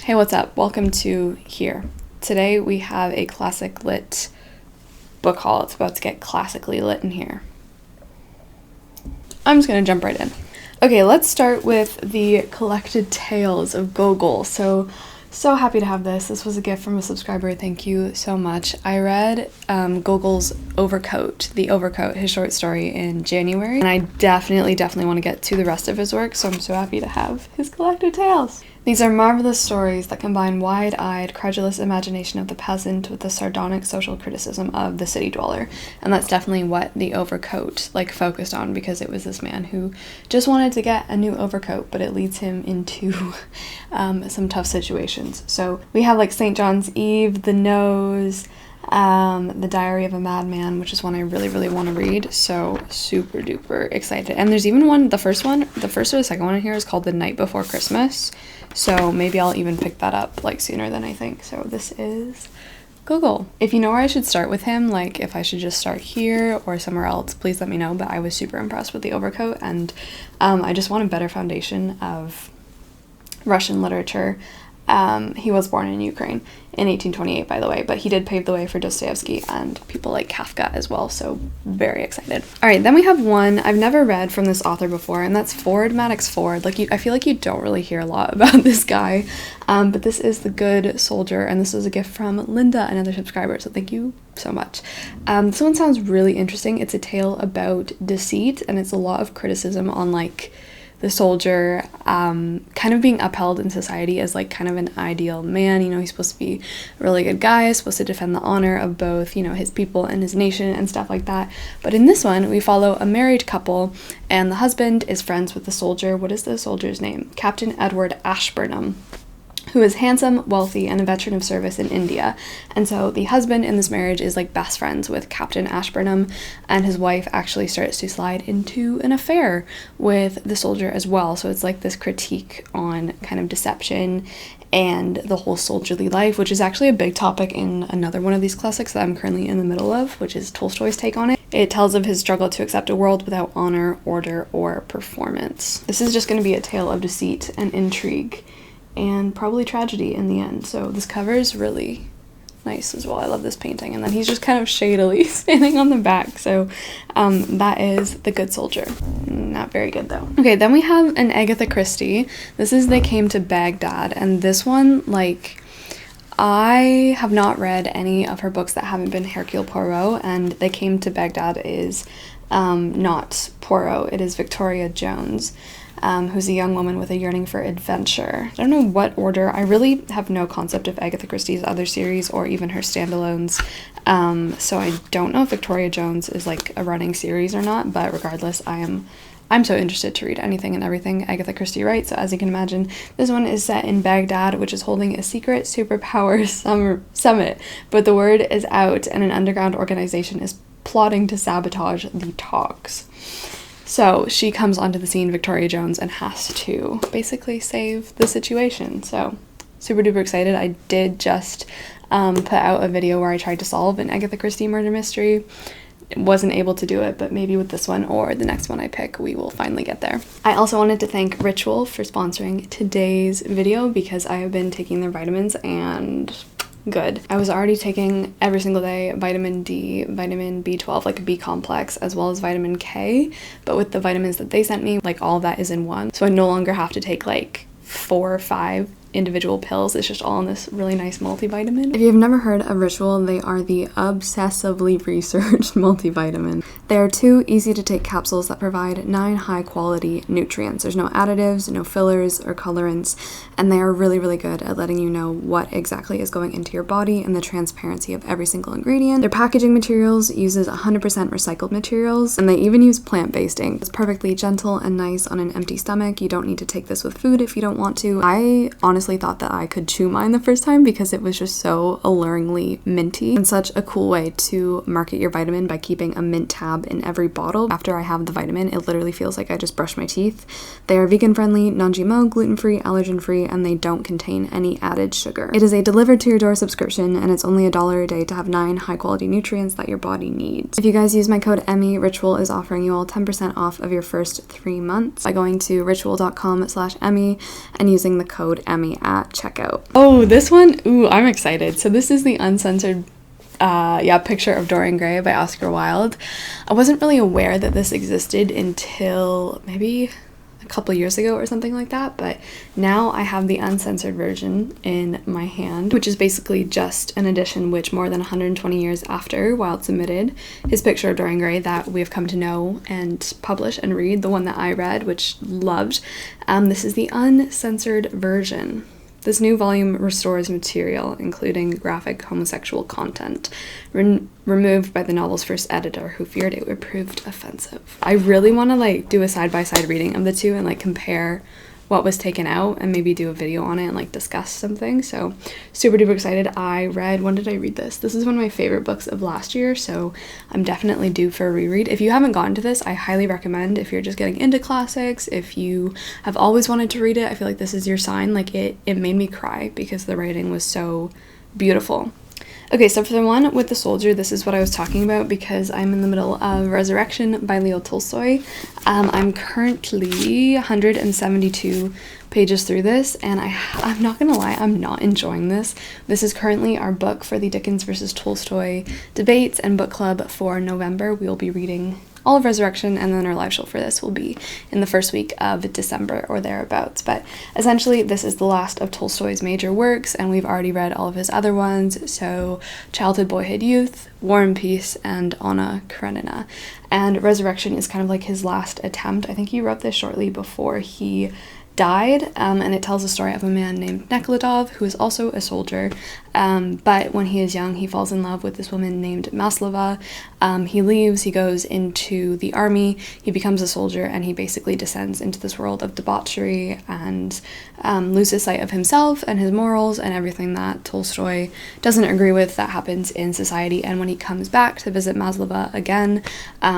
Hey, what's up? Welcome to here. Today we have a classic lit book haul. It's about to get classically lit in here. I'm just gonna jump right in. Okay, let's start with the collected tales of Gogol. So happy to have this. This was a gift from a subscriber. Thank you so much. I read Gogol's The Overcoat, his short story in January, and I definitely want to get to the rest of his work, so I'm so happy to have his collected tales. These are marvelous stories that combine wide-eyed, credulous imagination of the peasant with the sardonic social criticism of the city dweller. And that's definitely what The Overcoat focused on, because it was this man who just wanted to get a new overcoat, but it leads him into some tough situations. So we have St. John's Eve, The Nose, The Diary of a Madman, which is one I really want to read, so super duper excited. And there's even one, the first or the second one in here is called The Night Before Christmas, so maybe I'll even pick that up sooner than I think. So this is Gogol. If you know where I should start with him, if I should just start here or somewhere else, please let me know, but I was super impressed with The Overcoat, and I just want a better foundation of Russian literature. He was born in Ukraine in 1828, by the way, but he did pave the way for Dostoevsky and people like Kafka as well, so very excited. All right, then we have one I've never read from this author before, and that's Ford, Maddox Ford. I feel like you don't really hear a lot about this guy, but this is The Good Soldier, and this was a gift from Linda, another subscriber, so thank you so much. This one sounds really interesting. It's a tale about deceit, and it's a lot of criticism on the soldier kind of being upheld in society as kind of an ideal man. He's supposed to be a really good guy, supposed to defend the honor of both, his people and his nation and stuff like that. But in this one, we follow a married couple, and the husband is friends with the soldier. What is the soldier's name? Captain Edward Ashburnham, who is handsome, wealthy, and a veteran of service in India. And so the husband in this marriage is best friends with Captain Ashburnham, and his wife actually starts to slide into an affair with the soldier as well. So it's this critique on kind of deception and the whole soldierly life, which is actually a big topic in another one of these classics that I'm currently in the middle of, which is Tolstoy's take on it. It tells of his struggle to accept a world without honor, order, or performance. This is just going to be a tale of deceit and intrigue, and probably tragedy in the end. So this cover is really nice as well. I love this painting. And then he's just kind of shadily standing on the back. So that is The Good Soldier. Not very good though. Okay, then we have an Agatha Christie. This is They Came to Baghdad. And this one, I have not read any of her books that haven't been Hercule Poirot, and They Came to Baghdad is not Poirot. It is Victoria Jones. Who's a young woman with a yearning for adventure. I don't know what order. I really have no concept of Agatha Christie's other series or even her standalones. So I don't know if Victoria Jones is a running series or not, but regardless, I'm so interested to read anything and everything Agatha Christie writes. So as you can imagine, this one is set in Baghdad, which is holding a secret superpower summit, but the word is out and an underground organization is plotting to sabotage the talks. So she comes onto the scene, Victoria Jones, and has to basically save the situation. So super duper excited. I did just put out a video where I tried to solve an Agatha Christie murder mystery. Wasn't able to do it, but maybe with this one or the next one I pick, we will finally get there. I also wanted to thank Ritual for sponsoring today's video, because I have been taking their vitamins and good. I was already taking every single day vitamin D, vitamin B12, a B complex, as well as vitamin K, but with the vitamins that they sent me, all of that is in one. So I no longer have to take 4 or 5 individual pills. It's just all in this really nice multivitamin. If you've never heard of Ritual, they are the obsessively researched multivitamin. They are 2 easy to take capsules that provide 9 high quality nutrients. There's no additives, no fillers or colorants, and they are really good at letting you know what exactly is going into your body and the transparency of every single ingredient. Their packaging materials uses 100% recycled materials, and they even use plant-based ink. It's perfectly gentle and nice on an empty stomach. You don't need to take this with food if you don't want to. I honestly thought that I could chew mine the first time because it was just so alluringly minty, and such a cool way to market your vitamin by keeping a mint tab in every bottle. After I have the vitamin, it literally feels like I just brushed my teeth. They are vegan friendly, non-GMO, gluten-free, allergen-free, and they don't contain any added sugar. It is a delivered to your door subscription, and it's only $1 a day to have 9 high quality nutrients that your body needs. If you guys use my code Emmy, Ritual is offering you all 10% off of your first 3 months by going to ritual.com/Emmy and using the code Emmy, me at checkout. Oh, this one, ooh, I'm excited. So this is the uncensored picture of Dorian Gray by Oscar Wilde. I wasn't really aware that this existed until maybe a couple years ago or something like that, but now I have the uncensored version in my hand, which is basically just an edition which more than 120 years after Wilde submitted his picture of Dorian Gray that we have come to know and publish and read, the one that I read, which loved. This is the uncensored version. This new volume restores material, including graphic homosexual content, removed by the novel's first editor, who feared it would prove offensive. I really want to do a side-by-side reading of the two and compare what was taken out and maybe do a video on it and discuss something. So super duper excited. When did I read this? This is one of my favorite books of last year, so I'm definitely due for a reread. If you haven't gotten to this, I highly recommend. If you're just getting into classics, if you have always wanted to read it, I feel like this is your sign. It made me cry because the writing was so beautiful. Okay, so for the one with the soldier, this is what I was talking about because I'm in the middle of Resurrection by Leo Tolstoy. I'm currently 172 pages through this, and I'm not gonna lie, I'm not enjoying this. This is currently our book for the Dickens versus Tolstoy debates and book club for November. We'll be reading all of Resurrection, and then our live show for this will be in the first week of December or thereabouts. But essentially, this is the last of Tolstoy's major works, and we've already read all of his other ones, so Childhood, Boyhood, Youth, War and Peace, and Anna Karenina. And Resurrection is kind of his last attempt. I think he wrote this shortly before he died, and it tells the story of a man named Nekhludoff, who is also a soldier, but when he is young, he falls in love with this woman named Maslova. He leaves, he goes into the army, he becomes a soldier, and he basically descends into this world of debauchery and loses sight of himself and his morals and everything that Tolstoy doesn't agree with that happens in society. And when he comes back to visit Maslova again,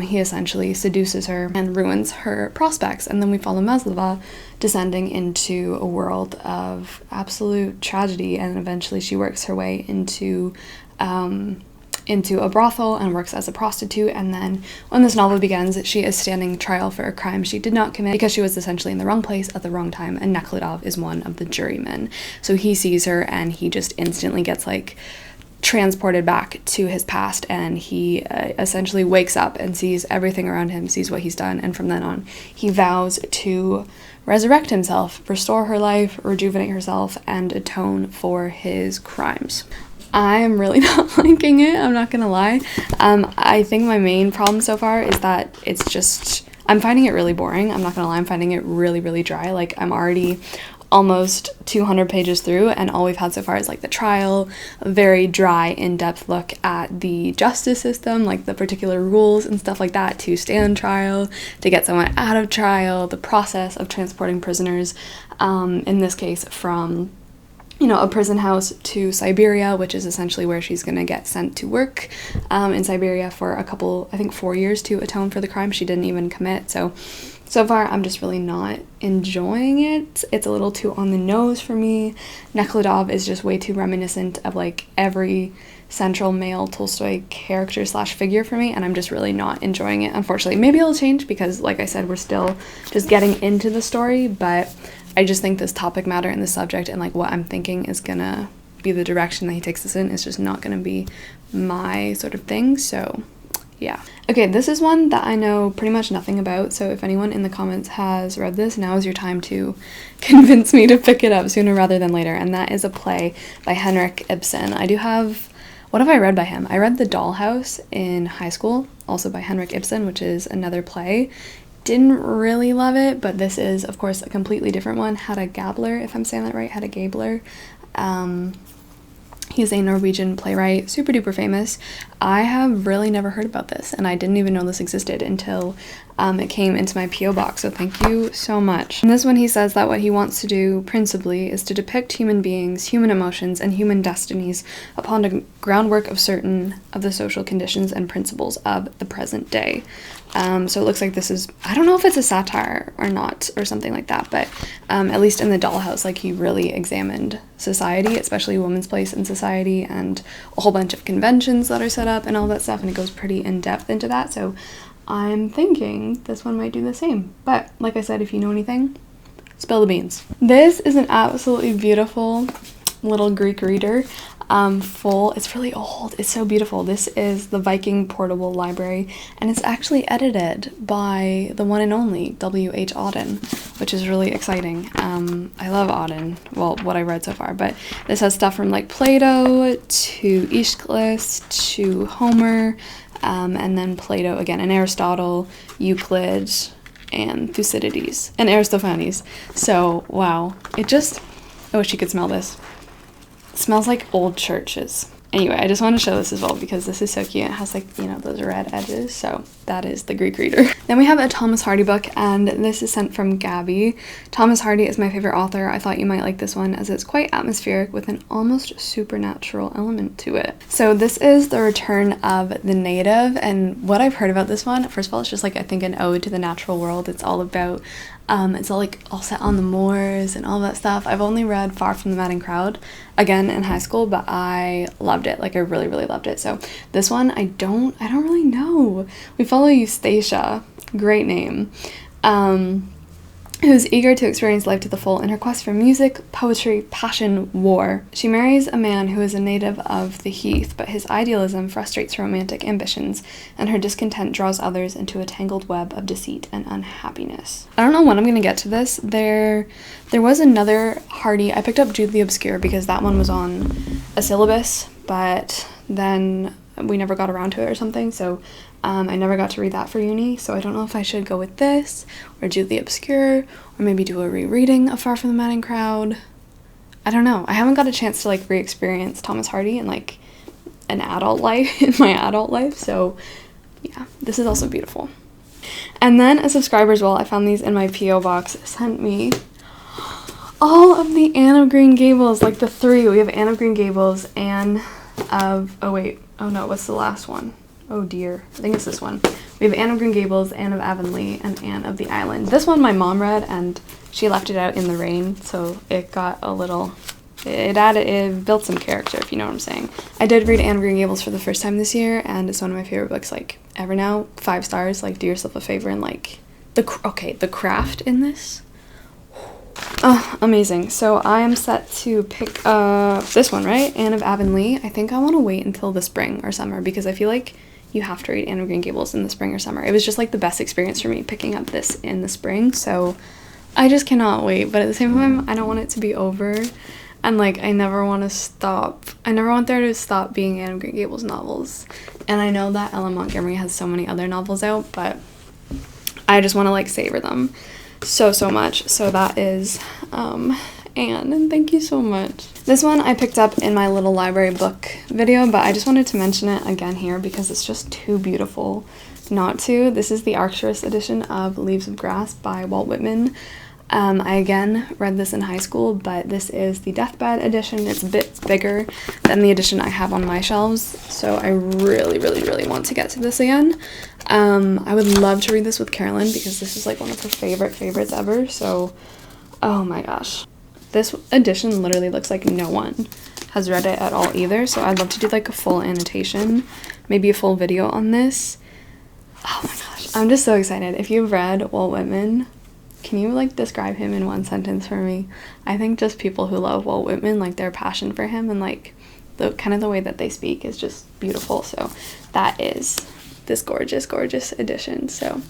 he essentially seduces her and ruins her prospects, and then we follow Maslova descending into a world of absolute tragedy, and eventually she works her way into a brothel and works as a prostitute. And then when this novel begins, she is standing trial for a crime she did not commit because she was essentially in the wrong place at the wrong time, and Nekhludoff is one of the jurymen. So he sees her and he just instantly gets transported back to his past, and he essentially wakes up and sees everything around him, sees what he's done, and from then on he vows to resurrect himself, restore her life, rejuvenate herself, and atone for his crimes. I am really not liking it, I'm not gonna lie. I think my main problem so far is that I'm finding it really boring. I'm not gonna lie, I'm finding it really, really dry. I'm already almost 200 pages through, and all we've had so far is the trial, a very dry, in-depth look at the justice system, the particular rules and stuff like that to stand trial, to get someone out of trial, the process of transporting prisoners, in this case from a prison house to Siberia, which is essentially where she's going to get sent to work in Siberia for a couple, I think 4 years, to atone for the crime she didn't even commit. So far, I'm just really not enjoying it. It's a little too on the nose for me. Nekhludoff is just way too reminiscent of every central male Tolstoy character / figure for me, and I'm just really not enjoying it, unfortunately. Maybe it'll change because, like I said, we're still just getting into the story, but I just think this topic matter and the subject and what I'm thinking is gonna be the direction that he takes this in is just not gonna be my sort of thing, so yeah. Okay, this is one that I know pretty much nothing about, so if anyone in the comments has read this, now is your time to convince me to pick it up sooner rather than later, and that is a play by Henrik Ibsen. What have I read by him? I read The Dollhouse in high school, also by Henrik Ibsen, which is another play. Didn't really love it, but this is, of course, a completely different one. Hedda Gabler, if I'm saying that right, Hedda Gabler. He's a Norwegian playwright, super duper famous. I have really never heard about this, and I didn't even know this existed until it came into my P.O. box, so thank you so much. In this one, he says that what he wants to do, principally, is to depict human beings, human emotions, and human destinies upon the groundwork of certain of the social conditions and principles of the present day. So it looks like this is, I don't know if it's a satire or not, or something like that, but at least in The Dollhouse, he really examined society, especially women's place in society, and a whole bunch of conventions that are set up and all that stuff, and it goes pretty in-depth into that, so I'm thinking this one might do the same. But like I said, if you know anything, Spill the beans. This is an absolutely beautiful little Greek reader. It's really old. It's so beautiful. This is the Viking Portable Library, and it's actually edited by the one and only W.H. Auden, which is really exciting. I love Auden, well, what I read so far, but this has stuff from like Plato to Aeschylus to Homer, and then Plato again, and Aristotle, Euclid, and Thucydides, and Aristophanes. So, wow. I wish you could smell this. It smells like old churches. Anyway, I just want to show this as well because this is so cute. It has like, those red edges. So that is the Greek reader. Then we have a Thomas Hardy book, and this is sent from Gabby. Thomas Hardy is my favorite author. I thought you might like this one as it's quite atmospheric with an almost supernatural element to it. So this is The Return of the Native, and what I've heard about this one, first of all, it's just like, I think, an ode to the natural world. It's all about it's all set on the moors and all that stuff. I've only read Far from the Madding Crowd, again, in high school, but I loved it. Like, I really, really loved it. So this one, I don't really know. We follow Eustacia, great name, who's eager to experience life to the full in her quest for music, poetry, passion, war. She marries a man who is a native of the heath, but his idealism frustrates her romantic ambitions, and her discontent draws others into a tangled web of deceit and unhappiness. I don't know when I'm gonna get to this. There was another Hardy. I picked up Jude the Obscure because that one was on a syllabus, but then we never got around to it or something, so I never got to read that for uni, so I don't know if I should go with this, or Jude the Obscure, or maybe do a rereading of Far from the Madding Crowd. I don't know. I haven't got a chance to, like, re-experience Thomas Hardy in, like, an adult life, in my adult life, so, yeah, this is also beautiful. And then a subscriber as well, I found these in my P.O. box, sent me all of the Anne of Green Gables, like the three. We have Anne of Green Gables, what's the last one? Oh dear, I think it's this one. We have Anne of Green Gables, Anne of Avonlea, and Anne of the Island. This one my mom read, and she left it out in the rain, so it got a little, it built some character, if you know what I'm saying. I did read Anne of Green Gables for the first time this year, and it's one of my favorite books, like, ever now. 5 stars, like, do yourself a favor, and, like, the craft in this. Oh, amazing. So I am set to pick this one, right? Anne of Avonlea. I think I want to wait until the spring or summer because I feel like you have to read Anne of Green Gables in the spring or summer. It was just like the best experience for me picking up this in the spring, so I just cannot wait. But at the same time, I don't want it to be over, and like I never want there to stop being Anne of Green Gables novels. And I know that Ellen Montgomery has so many other novels out, but I just want to like savor them so much. So that is Anne, and thank you so much. This one I picked up in my little library book video, but I just wanted to mention it again here because it's just too beautiful not to. This is the Arcturus edition of Leaves of Grass by Walt Whitman. I again read this in high school, but this is the deathbed edition. It's a bit bigger than the edition I have on my shelves, so I really, really, really want to get to this again. I would love to read this with Carolyn because this is like one of her favorites ever, so oh my gosh. This edition literally looks like no one has read it at all either, so I'd love to do like a full annotation, maybe a full video on this. Oh my gosh, I'm just so excited. If you've read Walt Whitman, can you like describe him in one sentence for me? I think just people who love Walt Whitman, like their passion for him and like the kind of the way that they speak is just beautiful. So that is this gorgeous, gorgeous edition. So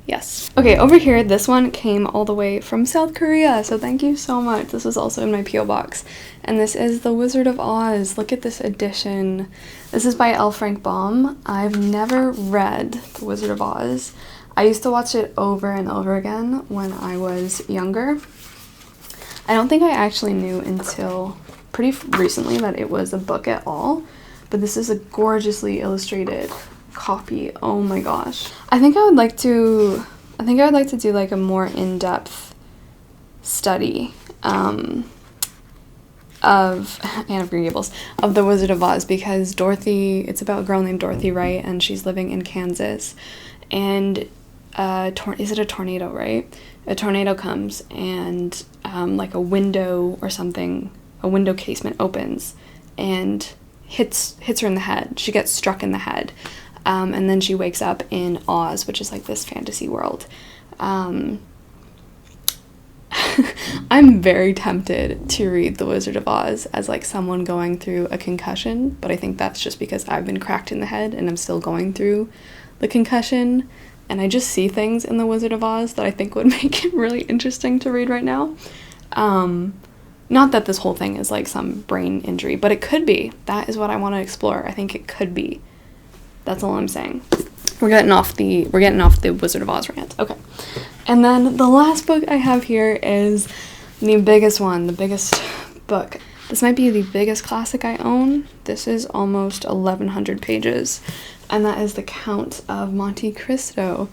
yes. Okay, over here, this one came all the way from South Korea, so thank you so much. This was also in my P.O. box, and this is The Wizard of Oz. Look at this edition. This is by L. Frank Baum. I've never read The Wizard of Oz. I used to watch it over and over again when I was younger. I don't think I actually knew until pretty recently that it was a book at all, but this is a gorgeously illustrated copy. Oh my gosh. I think I would like to do like a more in-depth study of Anne of Green Gables, of The Wizard of Oz, because Dorothy, it's about a girl named Dorothy, right? And she's living in Kansas, and is it a tornado, right? A tornado comes and like a window or something, a window casement opens and hits her in the head. She gets struck in the head. And then she wakes up in Oz, which is like this fantasy world. I'm very tempted to read The Wizard of Oz as like someone going through a concussion, but I think that's just because I've been cracked in the head and I'm still going through the concussion, and I just see things in The Wizard of Oz that I think would make it really interesting to read right now. Not that this whole thing is like some brain injury, but it could be. That is what I want to explore. I think it could be. That's all I'm saying. We're getting off the Wizard of Oz rant. Okay. And then the last book I have here is the biggest one, the biggest book. This might be the biggest classic I own. This is almost 1,100 pages, and that is The Count of Monte Cristo.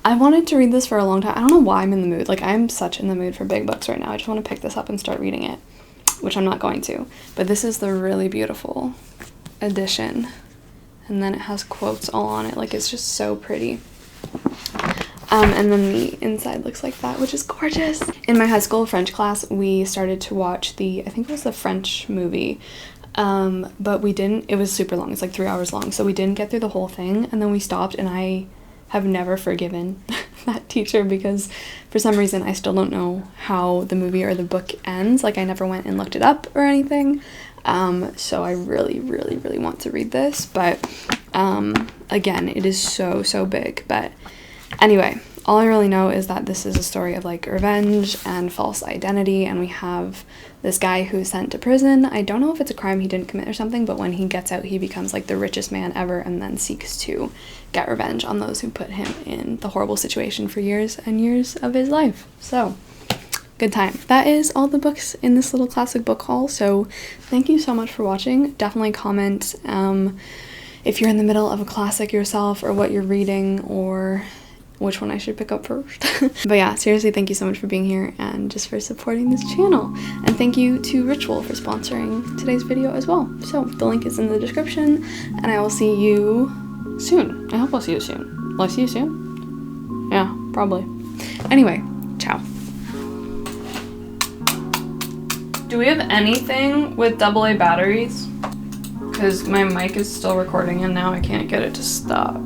I wanted to read this for a long time. I don't know why I'm in the mood. Like, I'm such in the mood for big books right now. I just want to pick this up and start reading it, which I'm not going to. But this is the really beautiful edition. And then it has quotes all on it. Like, it's just so pretty. And then the inside looks like that, which is gorgeous. In my high school French class, we started to watch I think it was the French movie. But we didn't, it was super long. It's like 3 hours long. So we didn't get through the whole thing. And then we stopped, and I have never forgiven that teacher because for some reason I still don't know how the movie or the book ends. Like, I never went and looked it up or anything. So I really, really, really want to read this, but, again, it is so, so big. But anyway, all I really know is that this is a story of like revenge and false identity, and we have this guy who's sent to prison. I don't know if it's a crime he didn't commit or something, but when he gets out, he becomes like the richest man ever and then seeks to get revenge on those who put him in the horrible situation for years and years of his life. So, good time. That is all the books in this little classic book haul, so thank you so much for watching. Definitely comment if you're in the middle of a classic yourself, or what you're reading, or which one I should pick up first. But yeah, seriously, thank you so much for being here and just for supporting this channel. And thank you to Ritual for sponsoring today's video as well. So the link is in the description, and I will see you soon. I hope I'll see you soon. Will I see you soon? Yeah, probably. Anyway, ciao. Do we have anything with AA batteries? Because my mic is still recording and now I can't get it to stop.